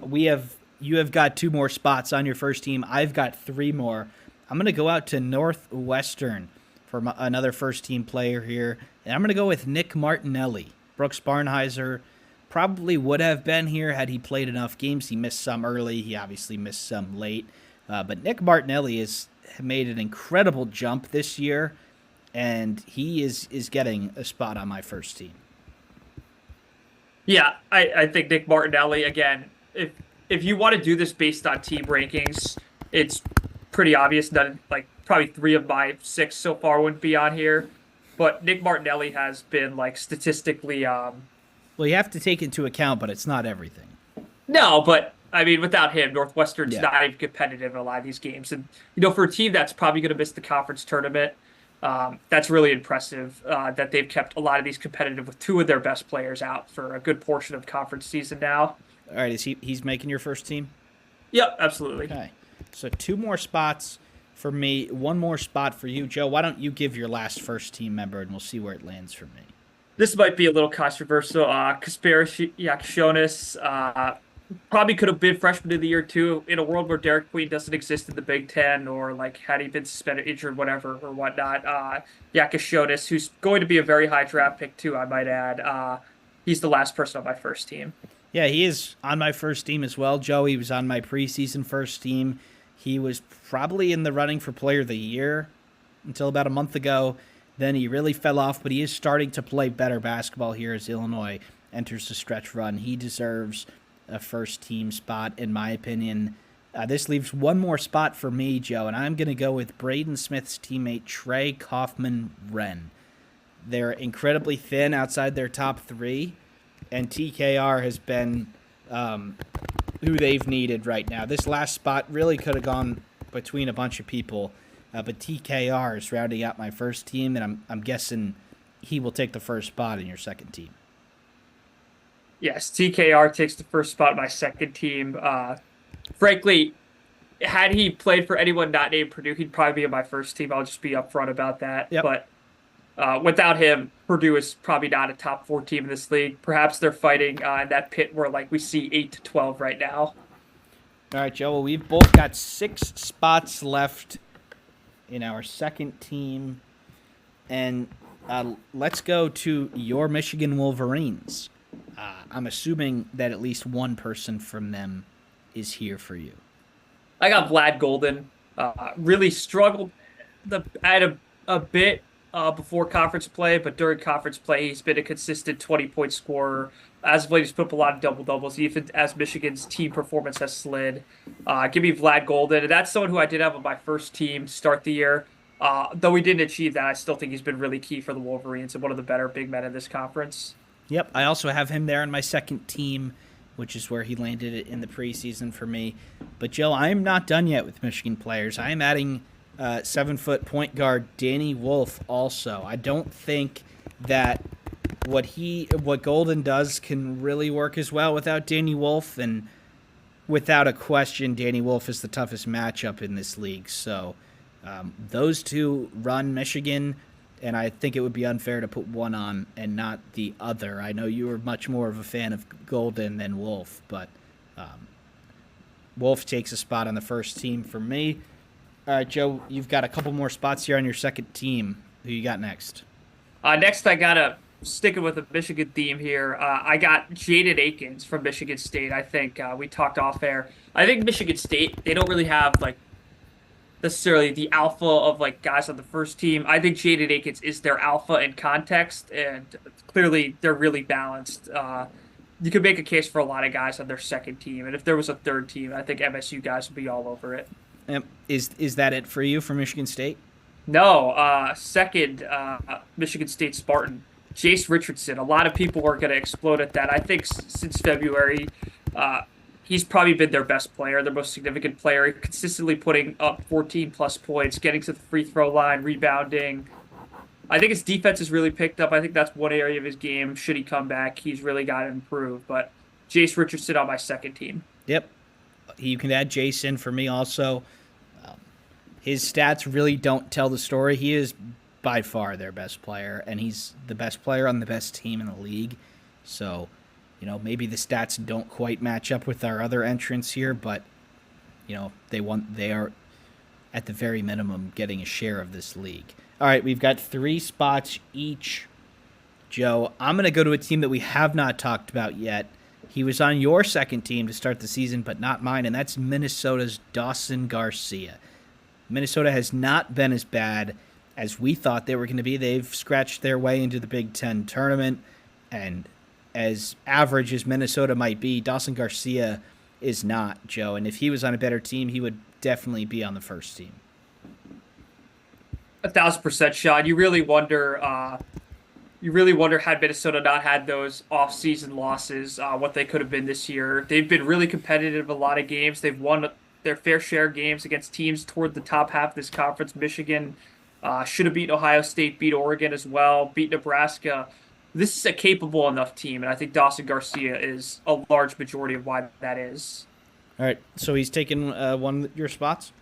you have got 2 more spots on your first team. I've got 3 more. I'm going to go out to Northwestern for another first-team player here, and I'm going to go with Nick Martinelli. Brooks Barnheiser probably would have been here had he played enough games. He missed some early. He obviously missed some late. But Nick Martinelli has made an incredible jump this year, and he is getting a spot on my first team. Yeah, I think Nick Martinelli, again, if you want to do this based on team rankings, it's pretty obvious that like probably 3 of my 6 so far wouldn't be on here. But Nick Martinelli has been like statistically Well, you have to take into account, but it's not everything. no, but I mean without him, Northwestern's Yeah. not even competitive in a lot of these games. And for a team that's probably going to miss the conference tournament, that's really impressive that they've kept a lot of these competitive with 2 of their best players out for a good portion of conference season now. All right, he's making your first team? Yep, absolutely. Okay. So 2 more spots for me, 1 more spot for you. Joe, why don't you give your last first team member, and we'll see where it lands for me. This might be a little controversial. Kasparis probably could have been freshman of the year too. In a world where Derek Queen doesn't exist in the Big Ten, or like had he been suspended, injured, whatever, or whatnot. Yakashonis, who's going to be a very high draft pick too, I might add. He's the last person on my first team. Yeah, he is on my first team as well, Joe. He was on my preseason first team. He was probably in the running for player of the year until about a month ago. Then he really fell off, but he is starting to play better basketball here as Illinois enters the stretch run. He deserves a first-team spot, in my opinion. This leaves 1 more spot for me, Joe, and I'm going to go with Braden Smith's teammate, Trey Kaufman-Wren. They're incredibly thin outside their top 3, and TKR has been who they've needed right now. This last spot really could have gone between a bunch of people, but TKR is rounding out my first team, and I'm guessing he will take the first spot in your second team. Yes, TKR takes the first spot in my second team. Frankly, had he played for anyone not named Purdue, he'd probably be in my first team. I'll just be upfront about that. Yep. But Without him, Purdue is probably not a top 4 team in this league. Perhaps they're fighting in that pit where like we see 8 to 12 right now. All right, Joe. Well, we've both got 6 spots left in our second team, and let's go to your Michigan Wolverines. I'm assuming that at least one person from them is here for you. I got Vlad Golden. Really struggled. I had a bit before conference play, but during conference play, he's been a consistent 20-point scorer. As of late, he's put up a lot of double-doubles, even as Michigan's team performance has slid. Give me Vlad Golden. And that's someone who I did have on my first team to start the year. Though we didn't achieve that, I still think he's been really key for the Wolverines and one of the better big men in this conference. Yep, I also have him there on my second team, which is where he landed it in the preseason for me. But, Joe, I am not done yet with Michigan players. I am adding 7-foot point guard Danny Wolf also. I don't think that what Golden does can really work as well without Danny Wolf, and without a question, Danny Wolf is the toughest matchup in this league. So those two run Michigan, and I think it would be unfair to put one on and not the other. I know you were much more of a fan of Golden than Wolf, but Wolf takes a spot on the first team for me. All right, Joe, you've got a couple more spots here on your second team. Who you got next? Next, I got to sticking with a Michigan theme here. I got Jaden Akins from Michigan State. I think we talked off air. I think Michigan State, they don't really have like necessarily the alpha of like guys on the first team. I think Jaden Akins is their alpha in context, and clearly they're really balanced. You could make a case for a lot of guys on their second team, and if there was a third team, I think MSU guys would be all over it. Is that it for you for Michigan State? No, second, Michigan State Spartan, Jace Richardson. A lot of people were going to explode at that. I think since February, he's probably been their best player, their most significant player, consistently putting up 14-plus points, getting to the free throw line, rebounding. I think his defense has really picked up. I think that's one area of his game. Should he come back, he's really got to improve. But Jace Richardson on my second team. Yep. You can add Jason for me also. His stats really don't tell the story. He is by far their best player, and he's the best player on the best team in the league. So, maybe the stats don't quite match up with our other entrants here, but, they are, at the very minimum, getting a share of this league. All right, we've got 3 spots each. Joe, I'm going to go to a team that we have not talked about yet. He was on your second team to start the season, but not mine, and that's Minnesota's Dawson Garcia. Minnesota has not been as bad as we thought they were going to be. They've scratched their way into the Big Ten tournament, and as average as Minnesota might be, Dawson Garcia is not, Joe. And if he was on a better team, he would definitely be on the first team. 1,000%, Sean. You really wonder had Minnesota not had those off-season losses, what they could have been this year. They've been really competitive in a lot of games. They've won their fair share of games against teams toward the top half of this conference. Michigan should have beaten Ohio State, beat Oregon as well, beat Nebraska. This is a capable enough team, and I think Dawson Garcia is a large majority of why that is. All right, so he's taken one of your spots?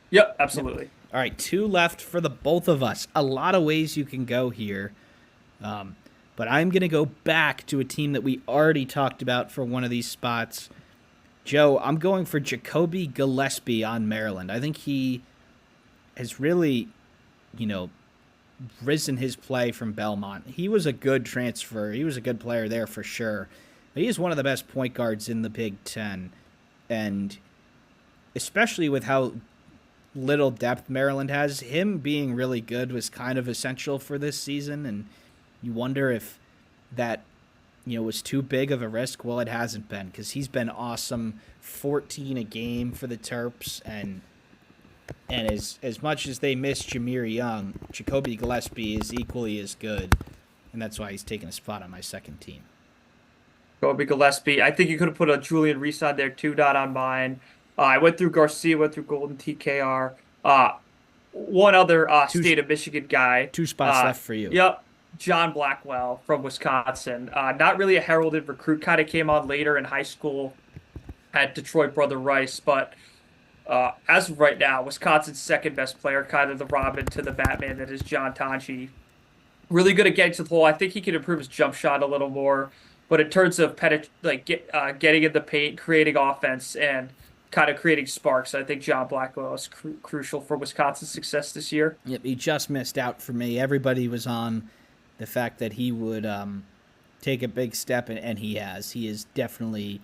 Yep, absolutely. Yep. All right, 2 left for the both of us. A lot of ways you can go here. But I'm going to go back to a team that we already talked about for one of these spots. Joe, I'm going for Jacoby Gillespie on Maryland. I think he has really, risen his play from Belmont. He was a good transfer. He was a good player there for sure. But he is one of the best point guards in the Big Ten. And especially with how little depth Maryland has, him being really good was kind of essential for this season, and you wonder if that, was too big of a risk. Well, it hasn't been, because he's been awesome. 14 a game for the Terps, and as much as they miss Jameer Young, Jacoby Gillespie is equally as good, and that's why he's taking a spot on my second team. Jacoby Gillespie. I think you could have put a Julian Reese on there too, not on mine. I went through Garcia, went through Golden, TKR. One other state of Michigan guy. 2 spots left for you. Yep. John Blackwell from Wisconsin. Not really a heralded recruit, kind of came on later in high school at Detroit Brother Rice, but as of right now, Wisconsin's second best player, kind of the Robin to the Batman that is John Tonji. Really good at getting to the hole. I think he can improve his jump shot a little more. But in terms of getting in the paint, creating offense, and kind of creating sparks, I think John Blackwell is crucial for Wisconsin's success this year. Yep, he just missed out for me. Everybody was on the fact that he would take a big step, and he has. He is definitely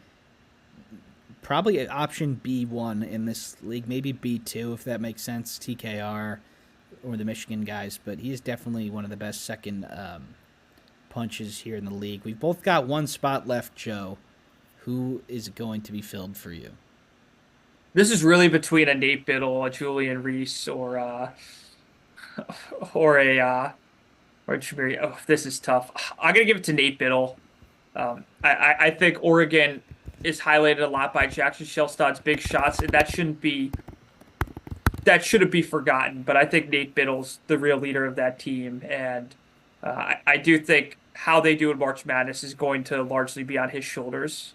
probably an option B1 in this league, maybe B2 if that makes sense, TKR or the Michigan guys, but he is definitely one of the best second punches here in the league. We've both got one spot left, Joe. Who is going to be filled for you? This is really between a Nate Biddle, a Julian Reese, or a or Shamiri. Oh, this is tough. I'm gonna give it to Nate Biddle. I think Oregon is highlighted a lot by Jackson Shellstad's big shots, and that shouldn't be forgotten. But I think Nate Biddle's the real leader of that team, and I do think how they do in March Madness is going to largely be on his shoulders.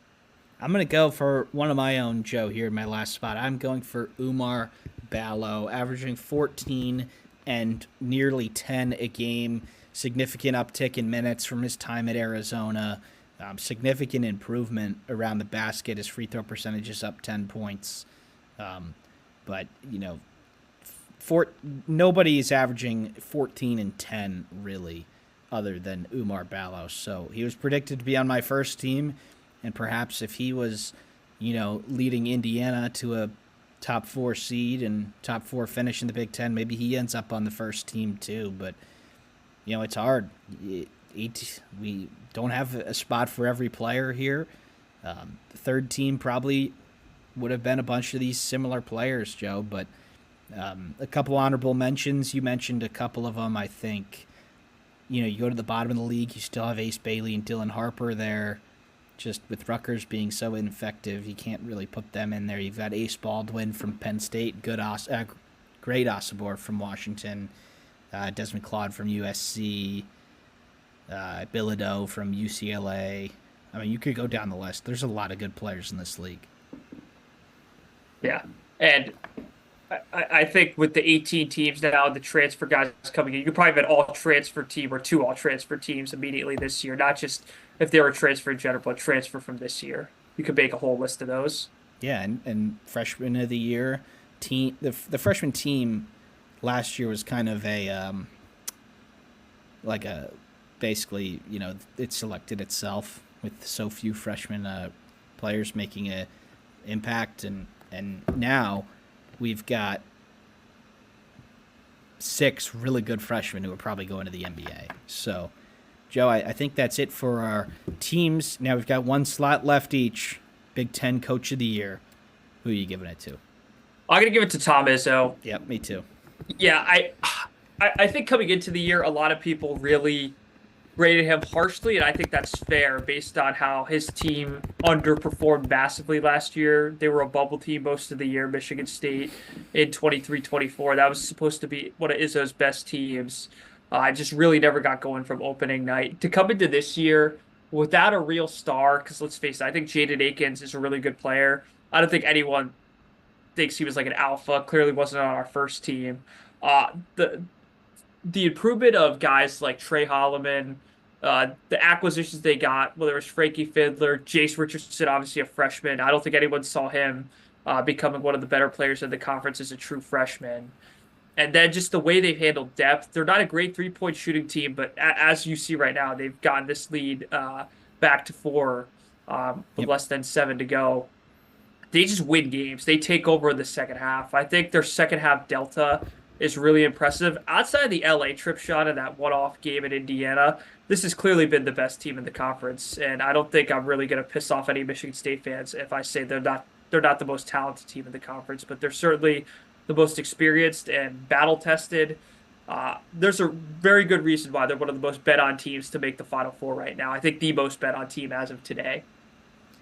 I'm going to go for one of my own, Joe, here in my last spot. I'm going for Umar Ballo, averaging 14 and nearly 10 a game. Significant uptick in minutes from his time at Arizona. Significant improvement around the basket. His free throw percentage is up 10 points. But, nobody is averaging 14 and 10, really, other than Umar Ballo. So he was predicted to be on my first team. And perhaps if he was, leading Indiana to a top 4 seed and top 4 finish in the Big Ten, maybe he ends up on the first team too. But, it's hard. We don't have a spot for every player here. The third team probably would have been a bunch of these similar players, Joe. But a couple honorable mentions. You mentioned a couple of them, I think. You go to the bottom of the league, you still have Ace Bailey and Dylan Harper there. Just with Rutgers being so ineffective, you can't really put them in there. You've got Ace Baldwin from Penn State, great Osibor from Washington, Desmond Claude from USC, Bilodeau from UCLA. I mean, you could go down the list. There's a lot of good players in this league. Yeah, and I think with the 18 teams now, the transfer guys coming in, you could probably have an all-transfer team or 2 all-transfer teams immediately this year, not just if they were transfer in general, but transfer from this year. You could make a whole list of those. Yeah, and freshman of the year, the freshman team last year was kind of basically, it selected itself with so few freshman players making an impact, and now we've got 6 really good freshmen who are probably going to the NBA. So, Joe, I think that's it for our teams. Now we've got one slot left each. Big Ten Coach of the Year. Who are you giving it to? I'm gonna give it to Tom Izzo. Yep, me too. Yeah, I think coming into the year, a lot of people really rated him harshly, and I think that's fair based on how his team underperformed massively last year. They were a bubble team most of the year, Michigan State in 23-24. That was supposed to be one of Izzo's best teams. I just really never got going from opening night. To come into this year without a real star, because let's face it, I think Jaden Akins is a really good player. I don't think anyone thinks he was like an alpha. Clearly wasn't on our first team. The improvement of guys like Trey Holloman, the acquisitions they got, whether it was Frankie Fiddler, Jace Richardson, obviously a freshman. I don't think anyone saw him becoming one of the better players in the conference as a true freshman. And then just the way they've handled depth. They're not a great three-point shooting team, but as you see right now, they've gotten this lead back to 4 with less than 7 to go. They just win games. They take over in the second half. I think their second half delta is really impressive. Outside of the LA trip shot and that one-off game in Indiana, this has clearly been the best team in the conference. And I don't think I'm really going to piss off any Michigan State fans if I say they're not the most talented team in the conference, but they're certainly the most experienced and battle-tested. There's a very good reason why they're one of the most bet-on teams to make the Final Four right now. I think the most bet-on team as of today.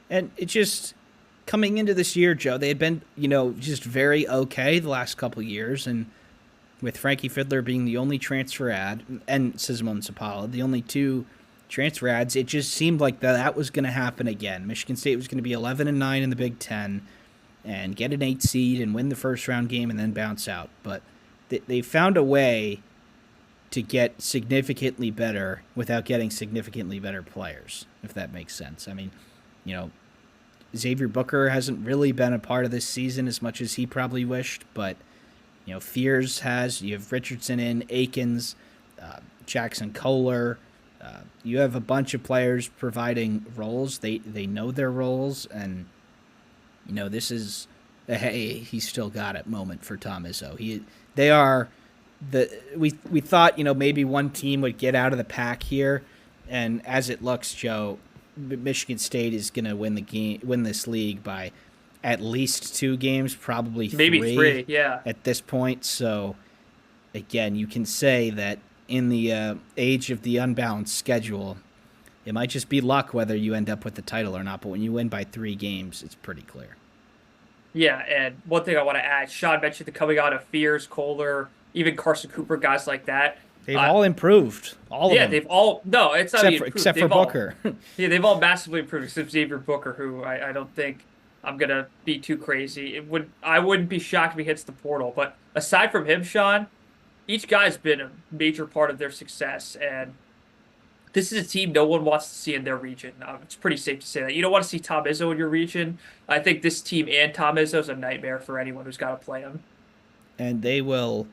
And it just coming into this year, Joe, they had been, just very okay the last couple of years, and with Frankie Fiddler being the only transfer ad and Sismon Sapala, the only 2 transfer ads, it just seemed like that was going to happen again. Michigan State was going to be 11-9 in the Big Ten and get an 8 seed and win the first round game and then bounce out. But they found a way to get significantly better without getting significantly better players, if that makes sense. I mean, Xavier Booker hasn't really been a part of this season as much as he probably wished, but Fears has. You have Richardson in, Akins, Jackson Kohler. You have a bunch of players providing roles. They know their roles, and this is a hey, he's still got it moment for Tom Izzo. They are we thought maybe one team would get out of the pack here, and as it looks, Joe, Michigan State is going to win this league by at least 2 games, probably maybe 3, yeah, at this point. So again, you can say that in the age of the unbalanced schedule, it might just be luck whether you end up with the title or not, but when you win by 3 games, it's pretty clear. Yeah, and one thing I want to add, Sean mentioned the coming out of Fears, Kohler, even Carson Cooper, guys like that. They've all improved. All of them. Yeah, they've all... No, it's not except for Booker. Yeah, they've all massively improved, except Xavier Booker, who I don't think I'm going to be too crazy. I wouldn't be shocked if he hits the portal. But aside from him, Sean, each guy's been a major part of their success, and this is a team no one wants to see in their region. It's pretty safe to say that. You don't want to see Tom Izzo in your region. I think this team and Tom Izzo is a nightmare for anyone who's got to play him. And they will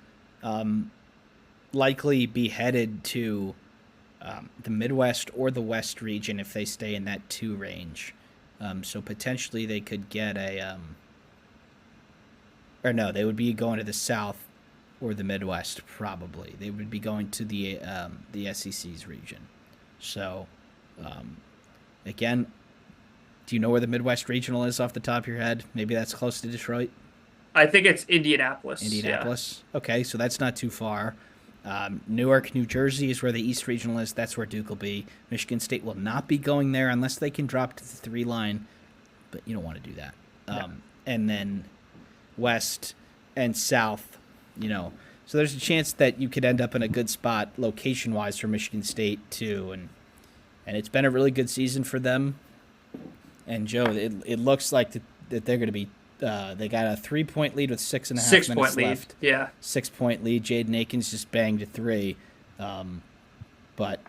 likely be headed to the Midwest or the West region if they stay in that 2 range. So potentially they could get or no, they would be going to the South or the Midwest probably. They would be going to the SEC's region. So, again, do you know where the Midwest Regional is off the top of your head? Maybe that's close to Detroit? I think it's Indianapolis. Indianapolis? Yeah. Okay, so that's not too far. Newark, New Jersey is where the East Regional is. That's where Duke will be. Michigan State will not be going there unless they can drop to the 3 line, but you don't want to do that. No. And then West and South, So there's a chance that you could end up in a good spot location-wise for Michigan State too, and it's been a really good season for them. And Joe, it looks like that they're going to be. They got a 3-point lead with 6.5 minutes left. Yeah, 6-point lead. Jaden Akins just banged a 3. But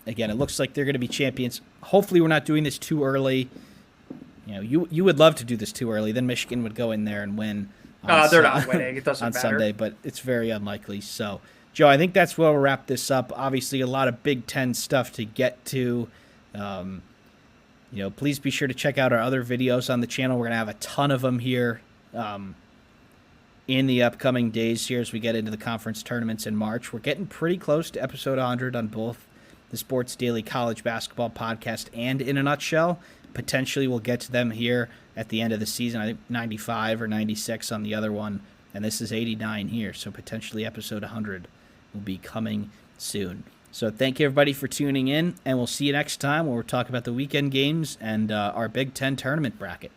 again, it looks like they're going to be champions. Hopefully, we're not doing this too early. You would love to do this too early. Then Michigan would go in there and win. They're not winning. It doesn't on matter. Sunday, but it's very unlikely. So, Joe, I think that's where we'll wrap this up. Obviously, a lot of Big Ten stuff to get to. Please be sure to check out our other videos on the channel. We're going to have a ton of them here in the upcoming days here as we get into the conference tournaments in March. We're getting pretty close to episode 100 on both the Sports Daily College Basketball Podcast and In a Nutshell. Potentially we'll get to them here at the end of the season. I think 95 or 96 on the other one, and this is 89 here, so potentially episode 100 will be coming soon. So thank you, everybody, for tuning in, and we'll see you next time where we'll talk about the weekend games and our Big Ten tournament bracket.